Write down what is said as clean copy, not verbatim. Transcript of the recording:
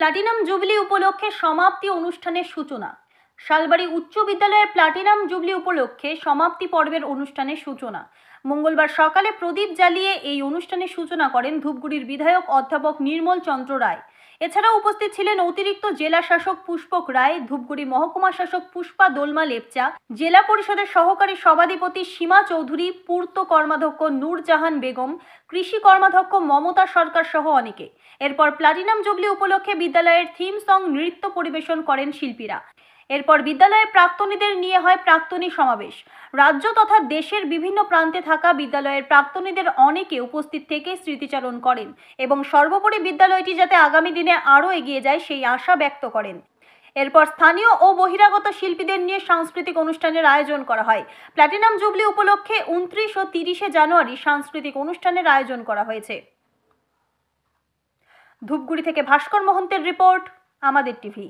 Platinum jubilee উপলক্ষে সমাপ্তি অনুষ্ঠানের সূচনা। শালবাড়ি উচ্চ বিদ্যালয়ের প্লাটিনাম জুবলি উপলক্ষে সমাপ্তি পর্বের অনুষ্ঠানের সূচনা মঙ্গলবার সকালে প্রদীপ জ্বালিয়ে এই অনুষ্ঠানের সূচনা করেন ধূপগুড়ির বিধায়ক অধ্যাপক নির্মল চন্দ্র রায়। এছাড়াও উপস্থিত ছিলেন অতিরিক্ত জেলা শাসক পুষ্পক রায়, ধূপগুড়ি মহকুমা শাসক পুষ্পা দোলমা লেপচা, জেলা পরিষদের সহকারী সভাধিপতি সীমা চৌধুরী, পূর্ত কর্মাধ্যক্ষ নূরজাহান বেগম, কৃষি কর্মাধ্যক্ষ মমতা সরকার সহ অনেকে। এরপর প্লাটিনাম জুবলি উপলক্ষে বিদ্যালয়ের থিম সং নৃত্য পরিবেশন করেন শিল্পীরা। এরপর বিদ্যালয়ের প্রাক্তনীদের নিয়ে হয় প্রাক্তনী সমাবেশ। রাজ্য তথা দেশের বিভিন্ন প্রান্তে থাকা বিদ্যালয়ের প্রাক্তনীদের অনেকে উপস্থিত থেকে স্মৃতিচারণ করেন এবং সর্বোপরি বিদ্যালয়টি যাতে আগামী দিনে আরও এগিয়ে যায় সেই আশা ব্যক্ত করেন। এরপর স্থানীয় ও বহিরাগত শিল্পীদের নিয়ে সাংস্কৃতিক অনুষ্ঠানের আয়োজন করা হয়। প্লাটিনাম জুবলি উপলক্ষে 29 ও 30 জানুয়ারি সাংস্কৃতিক অনুষ্ঠানের আয়োজন করা হয়েছে। ধূপগুড়ি থেকে ভাস্কর মহন্তের রিপোর্ট, আমাদের টিভি।